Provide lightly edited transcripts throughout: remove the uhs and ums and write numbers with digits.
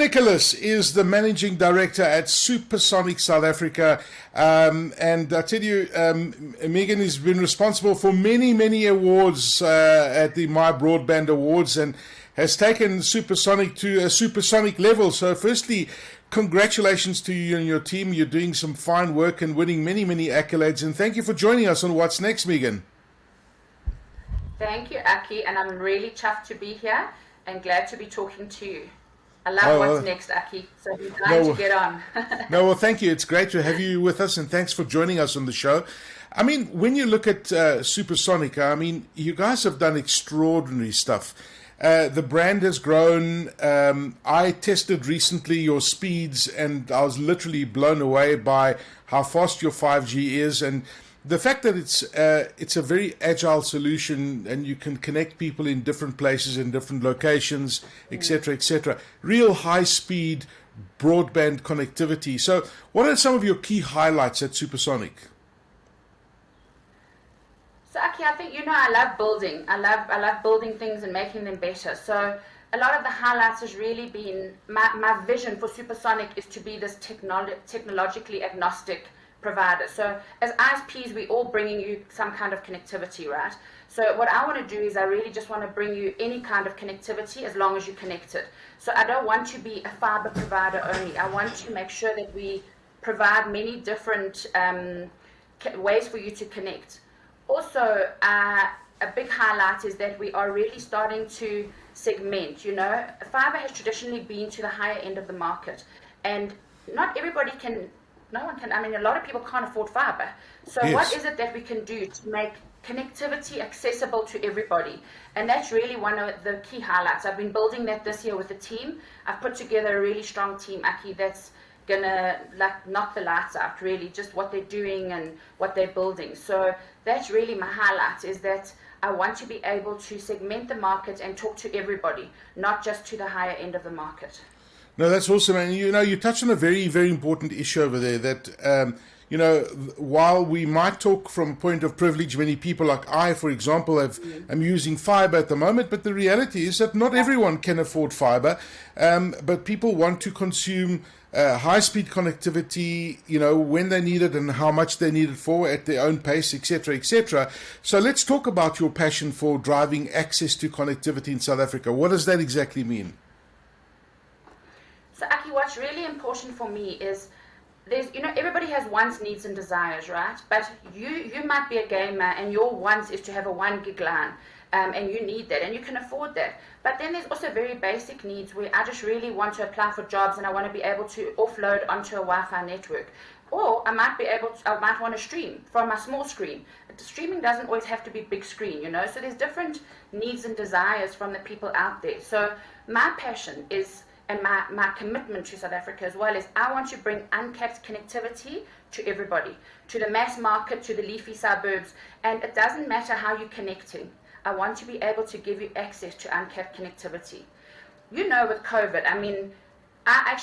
Nicholas is the managing director at Supersonic South Africa. And I tell you, Megan has been responsible for many, many awards at the My Broadband Awards and has taken Supersonic to a supersonic level. So firstly, congratulations to you and your team. You're doing some fine work and winning many, many accolades. And thank you for joining us on What's Next, Megan. Thank you, Aki. And I'm really chuffed to be here and glad to be talking to you. I love What's Next, Aki, so I'm glad to get on. No, well, thank you. It's great to have you with us, and thanks for joining us on the show. I mean, when you look at Supersonic, I mean, you guys have done extraordinary stuff. The brand has grown. I tested recently your speeds, and I was literally blown away by how fast your 5G is, and the fact that it's a very agile solution and you can connect people in different places, in different locations, etc., etc. Real high-speed broadband connectivity. So what are some of your key highlights at Supersonic? So, Aki, I think, I love building. I love building things and making them better. So a lot of the highlights has really been, my vision for Supersonic is to be this technologically agnostic provider. So as ISPs, we're all bringing you some kind of connectivity, right? So what I want to do is I really just want to bring you any kind of connectivity as long as you're connected. So I don't want to be a fiber provider only. I want to make sure that we provide many different ways for you to connect. Also, a big highlight is that we are really starting to segment. Fiber has traditionally been to the higher end of the market, and not everybody can. No one can. I mean, a lot of people can't afford fiber. So yes. What is it that we can do to make connectivity accessible to everybody? And that's really one of the key highlights. I've been building that this year with the team. I've put together a really strong team, Aki, that's gonna knock the lights out, really, just what they're doing and what they're building. So that's really my highlight, is that I want to be able to segment the market and talk to everybody, not just to the higher end of the market. No, that's awesome. And, you touched on a very, very important issue over there that, while we might talk from a point of privilege, many people like I, for example, am using fiber at the moment, but the reality is that not everyone can afford fiber, but people want to consume high-speed connectivity, when they need it and how much they need it for at their own pace, etc., etc. So let's talk about your passion for driving access to connectivity in South Africa. What does that exactly mean? So, Aki, what's really important for me is everybody has wants, needs, and desires, right? But you might be a gamer and your wants is to have a 1 gig line, and you need that and you can afford that. But then there's also very basic needs where I just really want to apply for jobs and I want to be able to offload onto a Wi-Fi network. Or I might want to stream from my small screen. Streaming doesn't always have to be big screen, So there's different needs and desires from the people out there. So my passion is, and my commitment to South Africa as well, is I want to bring uncapped connectivity to everybody, to the mass market, to the leafy suburbs, and it doesn't matter how you're connecting. I want to be able to give you access to uncapped connectivity. With COVID, I mean, I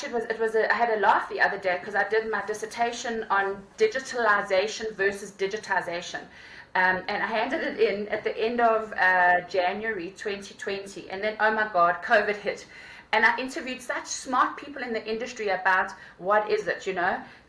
had a laugh the other day because I did my dissertation on digitalization versus digitization. And I handed it in at the end of January 2020, and then, oh my God, COVID hit. And I interviewed such smart people in the industry about what is it,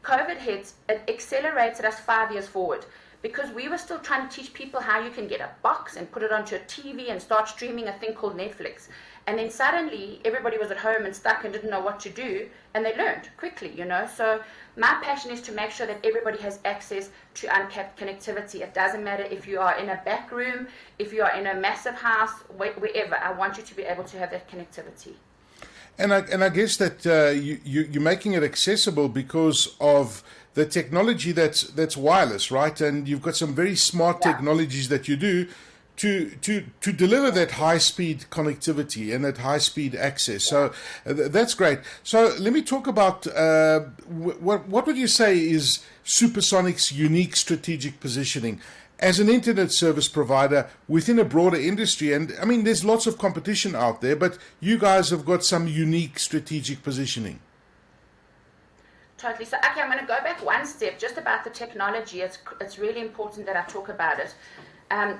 COVID hit, it accelerated us 5 years forward because we were still trying to teach people how you can get a box and put it onto a TV and start streaming a thing called Netflix. And then suddenly everybody was at home and stuck and didn't know what to do, and they learned quickly, So my passion is to make sure that everybody has access to uncapped connectivity. It doesn't matter if you are in a back room, if you are in a massive house, wherever. I want you to be able to have that connectivity. And I guess that you're making it accessible because of the technology that's wireless, right? And you've got some very smart technologies that you do to deliver that high-speed connectivity and that high-speed access. So that's great. So let me talk about what would you say is Supersonic's unique strategic positioning as an internet service provider within a broader industry? And I mean, there's lots of competition out there, but you guys have got some unique strategic positioning. Totally. So, okay, I'm going to go back one step just about the technology. It's really important that I talk about it.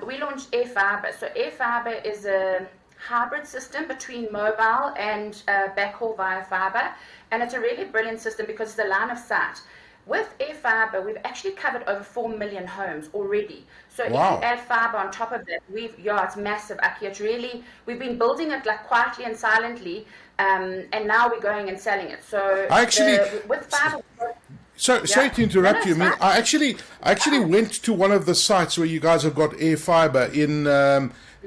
We launched AirFiber. So AirFiber is a hybrid system between mobile and backhaul via fiber. And it's a really brilliant system because it's a line of sight. With air fiber, we've actually covered over 4 million homes already. So if you add fiber on top of that, it's massive, Aki. It's really, we've been building it like quietly and silently, and now we're going and selling it. So with fiber. Sorry to interrupt you. I mean, I actually went to one of the sites where you guys have got air fiber in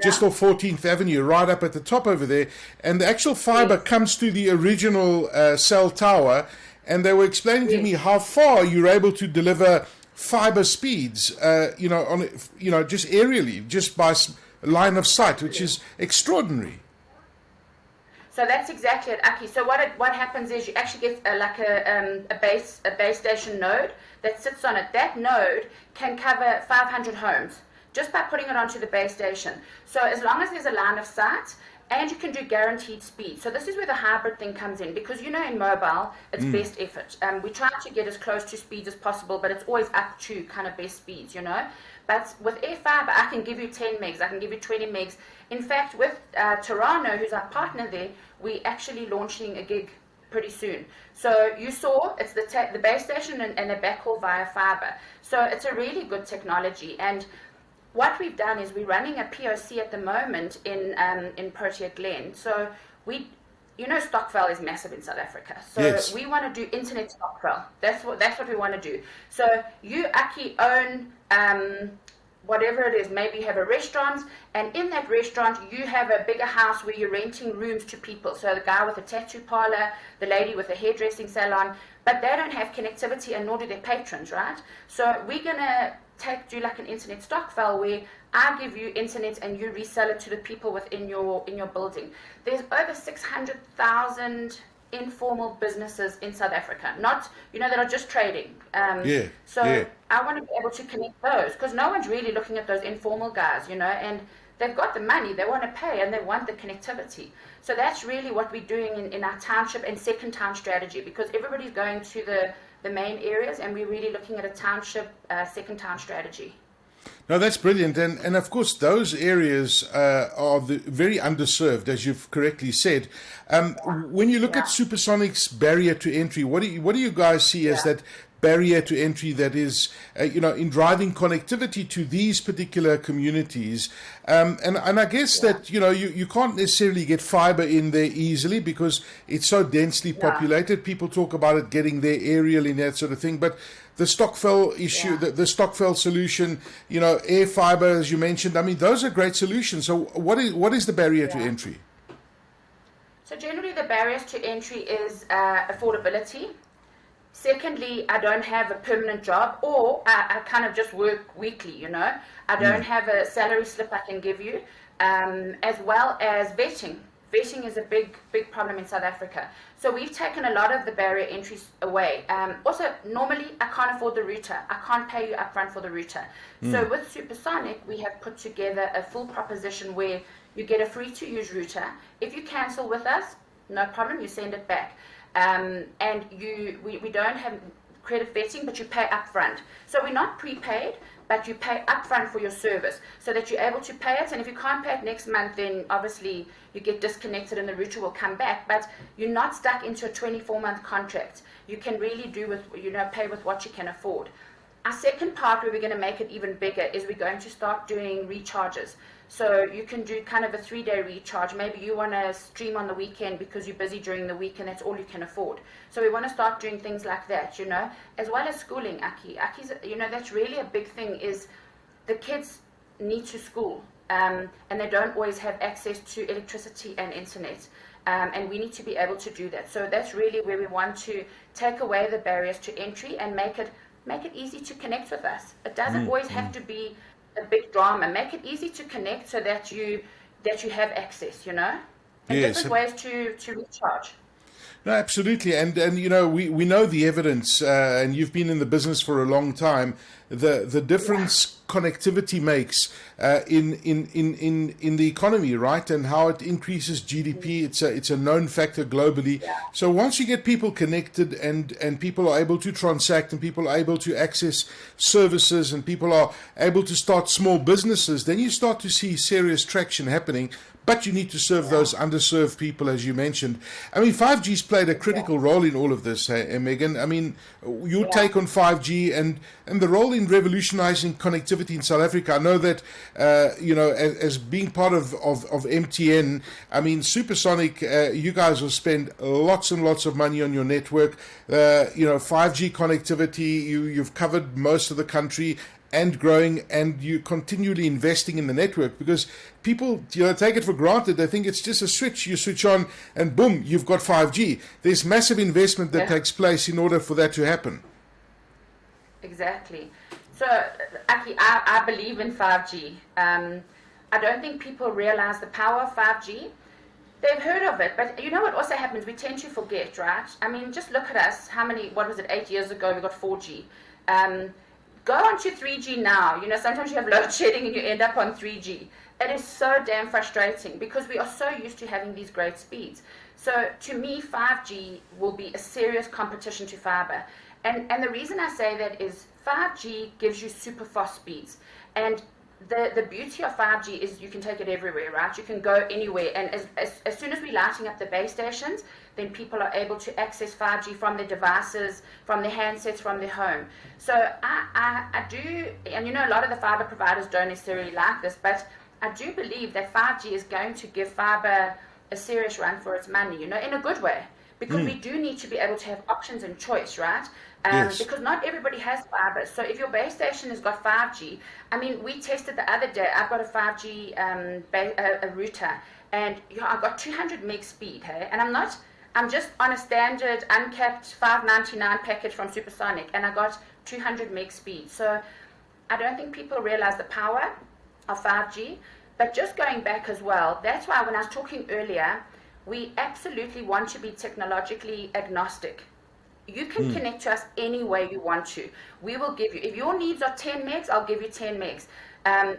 just off 14th Avenue, right up at the top over there, and the actual fiber comes to the original cell tower. And they were explaining to me how far you're able to deliver fiber speeds, just aerially, just by line of sight, which is extraordinary. So that's exactly it, Aki. So what happens is you actually get a base station node that sits on it. That node can cover 500 homes just by putting it onto the base station. So as long as there's a line of sight, and you can do guaranteed speed. So this is where the hybrid thing comes in, because in mobile, it's best effort. We try to get as close to speeds as possible, but it's always up to kind of best speeds, But with air fiber, I can give you 10 megs, I can give you 20 megs. In fact, with Toronto, who's our partner there, we're actually launching a gig pretty soon. So you saw, it's the base station and a backhaul via fiber. So it's a really good technology. And what we've done is we're running a POC at the moment in Protea Glen. So Stockville is massive in South Africa. So we want to do internet Stockville. That's what we want to do. So you, Aki, own whatever it is. Maybe you have a restaurant, and in that restaurant you have a bigger house where you're renting rooms to people. So the guy with a tattoo parlor, the lady with a hairdressing salon, but they don't have connectivity, and nor do their patrons, right? So we're gonna do like an internet Stockville where I give you internet and you resell it to the people within your building. There's over 600,000 informal businesses in South Africa, not that are just trading. I want to be able to connect those, because no one's really looking at those informal guys, and they've got the money, they want to pay, and they want the connectivity. So that's really what we're doing in our township and second town strategy, because everybody's going to the main areas, and we're really looking at a township second town strategy. No, that's brilliant. And of course, those areas are very underserved, as you've correctly said. When you look at Supersonic's barrier to entry, what do you guys see as that barrier to entry that is, in driving connectivity to these particular communities? And I guess that, you can't necessarily get fiber in there easily because it's so densely populated. People talk about it getting there aerial and that sort of thing. But the Stockville issue, the Stockville solution, air fiber, as you mentioned, I mean, those are great solutions. So what is the barrier to entry? So generally the barriers to entry is affordability. Secondly, I don't have a permanent job, or I kind of just work weekly, I don't have a salary slip I can give you, as well as vetting. Vetting is a big problem in South Africa. So we've taken a lot of the barrier entries away. Also, normally I can't afford the router. I can't pay you upfront for the router. So with Supersonic, we have put together a full proposition where you get a free-to-use router. If you cancel with us, no problem, you send it back. And we don't have credit vetting, but you pay upfront. So we're not prepaid, but you pay upfront for your service so that you're able to pay it. And if you can't pay it next month, then obviously you get disconnected and the router will come back. But you're not stuck into a 24-month contract. You can really pay with what you can afford. Our second part, where we're going to make it even bigger, is we're going to start doing recharges. So you can do kind of a 3-day recharge. Maybe you want to stream on the weekend because you're busy during the week and that's all you can afford. So we want to start doing things like that, as well as schooling, Aki. Aki's, that's really a big thing, is the kids need to school, and they don't always have access to electricity and internet. And we need to be able to do that. So that's really where we want to take away the barriers to entry and make it easy to connect with us. It doesn't always have to be a big drama. Make it easy to connect so that you have access, and different ways to recharge. No, absolutely. And we know the evidence, and you've been in the business for a long time, the difference connectivity makes in the economy, right? And how it increases GDP. It's a known factor globally. So once you get people connected and people are able to transact and people are able to access services and people are able to start small businesses, then you start to see serious traction happening. But you need to serve those underserved people, as you mentioned. I mean, 5G's played a critical role in all of this, Megan. I mean, your take on 5G and the role in revolutionizing connectivity in South Africa. I know that, as being part of MTN, I mean, Supersonic, you guys will spend lots and lots of money on your network. 5G connectivity, you've covered most of the country and growing, and you continually investing in the network because people, take it for granted. They think it's just a switch. You switch on and boom, you've got 5G. There's massive investment that takes place in order for that to happen. Exactly. So, Aki, I believe in 5G. I don't think people realize the power of 5G. They've heard of it, but you know what also happens? We tend to forget, right? I mean, just look at us. 8 years ago, we got 4G. Go on to 3G now. Sometimes you have load shedding and you end up on 3G. It is so damn frustrating because we are so used to having these great speeds. So to me, 5G will be a serious competition to fiber. And the reason I say that is 5G gives you super fast speeds. And the beauty of 5G is you can take it everywhere, right? You can go anywhere. And as soon as we're lighting up the base stations, then people are able to access 5G from their devices, from their handsets, from their home. So I do, and a lot of the fiber providers don't necessarily like this, but I do believe that 5G is going to give fiber a serious run for its money, in a good way. Because we do need to be able to have options and choice, right? Yes. Because not everybody has fiber. So if your base station has got 5G, I mean, we tested the other day. I've got a 5G a router, and I've got 200 meg speed, hey? And I'm just on a standard uncapped $5.99 package from Supersonic, and I got 200 meg speed. So I don't think people realize the power of 5G. But just going back as well, that's why when I was talking earlier, we absolutely want to be technologically agnostic. You can connect to us any way you want to. We will give you, if your needs are 10 megs, I'll give you 10 megs.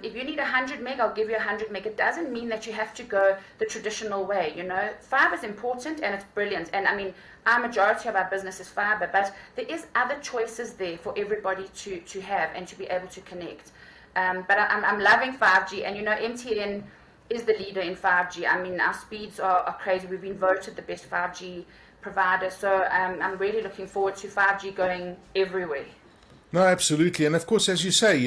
If you need 100 meg, I'll give you 100 meg. It doesn't mean that you have to go the traditional way, Fiber is important and it's brilliant. And I mean, our majority of our business is fiber, but there is other choices there for everybody to have and to be able to connect. But I'm loving 5G, and MTN is the leader in 5G. I mean, our speeds are crazy. We've been voted the best 5G provider, so I'm really looking forward to 5G going everywhere. No, absolutely. And of course, as you say,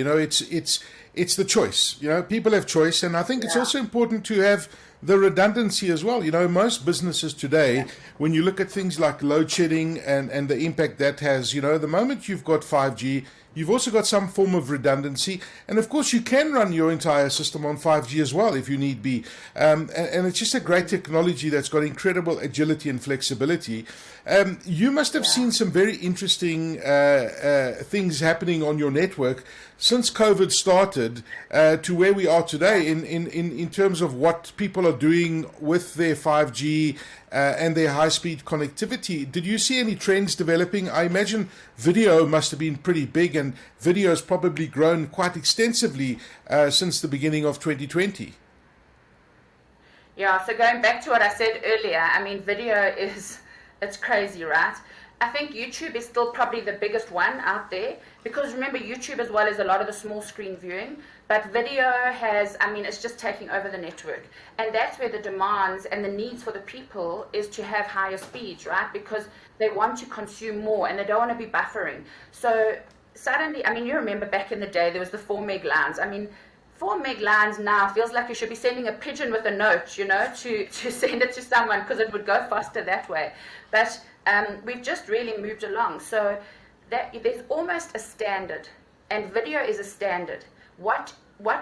it's the choice. People have choice, and I think it's also important to have the redundancy as well. Most businesses today, when you look at things like load shedding and the impact that has, the moment you've got 5G, you've also got some form of redundancy. And of course, you can run your entire system on 5G as well if you need be. And it's just a great technology that's got incredible agility and flexibility. You must have seen some very interesting things happening on your network since COVID started to where we are today in terms of what people are doing with their 5G and their high-speed connectivity. Did you see any trends developing? I imagine video must have been pretty big, and video has probably grown quite extensively since the beginning of 2020. Yeah, so going back to what I said earlier, I mean, video it's crazy, right? I think YouTube is still probably the biggest one out there because remember YouTube as well as a lot of the small screen viewing, but video it's just taking over the network. And that's where the demands and the needs for the people is to have higher speeds, right? Because they want to consume more and they don't want to be buffering. So suddenly, I mean, you remember back in the day, there was the 4 meg lines. I mean, 4 meg lines now feels like you should be sending a pigeon with a note, to send it to someone because it would go faster that way. But we've just really moved along. So there's almost a standard, and video is a standard. What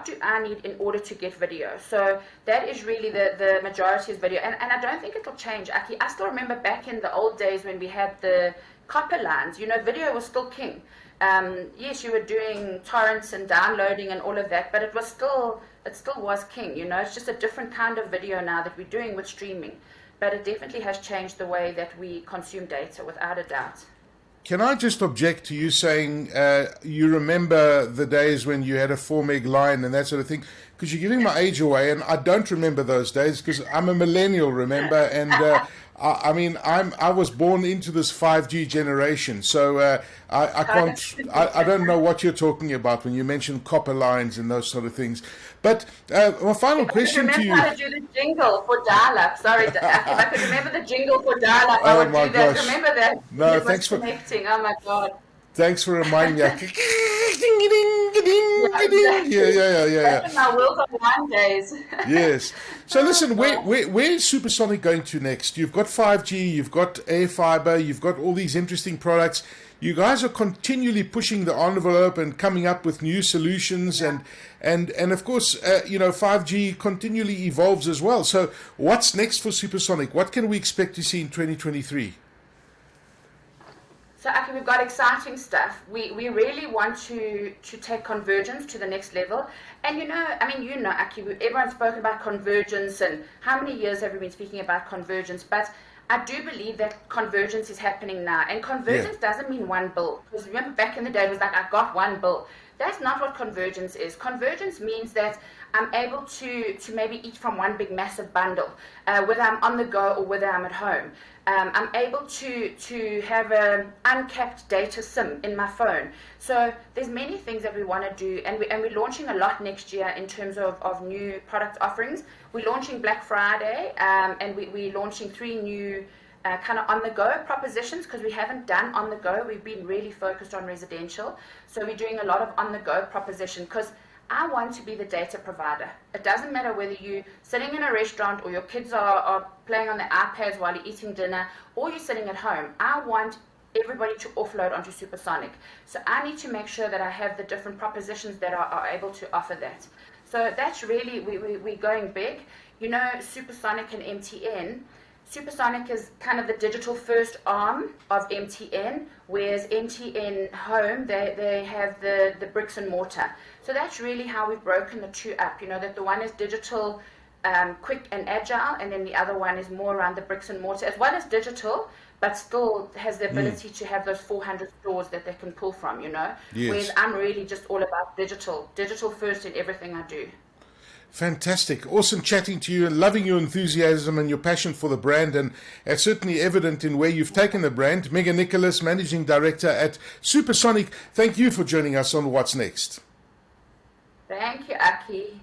do I need in order to get video? So that is really the majority is video. And I don't think it'll change. I still remember back in the old days when we had the copper lines, video was still king. Yes, you were doing torrents and downloading and all of that, but it still was king, It's just a different kind of video now that we're doing with streaming. But it definitely has changed the way that we consume data, without a doubt. Can I just object to you saying you remember the days when you had a 4 meg line and that sort of thing? Because you're giving my age away, and I don't remember those days because I'm a millennial, remember? And I was born into this 5G generation, so I can't. I don't know what you're talking about when you mention copper lines and those sort of things. But my final question to you. Remember how to do the jingle for dial-up. Sorry, if I could remember the jingle for dial-up, I would do that. Remember that? No, thanks for connecting. Oh my God. Thanks for reminding me. Yeah. That's my Wheels on One days. Yes. So listen, where is Supersonic going to next? You've got 5G, you've got air fiber, you've got all these interesting products. You guys are continually pushing the envelope and coming up with new solutions, and of course, 5G continually evolves as well. So what's next for Supersonic? What can we expect to see in 2023? So, Aki, we've got exciting stuff. We really want to take convergence to the next level. And Aki, everyone's spoken about convergence, and how many years have we been speaking about convergence? But I do believe that convergence is happening now. And convergence doesn't mean one bill. Because remember, back in the day, it was like, I got one bill. That's not what convergence is. Convergence means that I'm able to maybe eat from one big massive bundle, whether I'm on the go or whether I'm at home. I'm able to have an uncapped data SIM in my phone. So there's many things that we want to do, and we're launching a lot next year in terms of new product offerings. We're launching Black Friday, and we're launching 3 new kind of on-the-go propositions, because we haven't done on-the-go. We've been really focused on residential. So we're doing a lot of on-the-go proposition, because I want to be the data provider. It doesn't matter whether you're sitting in a restaurant or your kids are playing on their iPads while you're eating dinner, or you're sitting at home. I want everybody to offload onto Supersonic. So I need to make sure that I have the different propositions that are able to offer that. So that's really, we're going big. Supersonic and MTN. Supersonic is kind of the digital first arm of MTN, whereas MTN Home, they have the bricks and mortar. So that's really how we've broken the two up, that the one is digital, quick and agile, and then the other one is more around the bricks and mortar, as well as digital, but still has the ability to have those 400 stores that they can pull from, Yes. Whereas I'm really just all about digital first in everything I do. Fantastic. Awesome chatting to you and loving your enthusiasm and your passion for the brand, and it's certainly evident in where you've taken the brand. Megan Nicholas, Managing Director at Supersonic, thank you for joining us on What's Next. Thank you, Aki.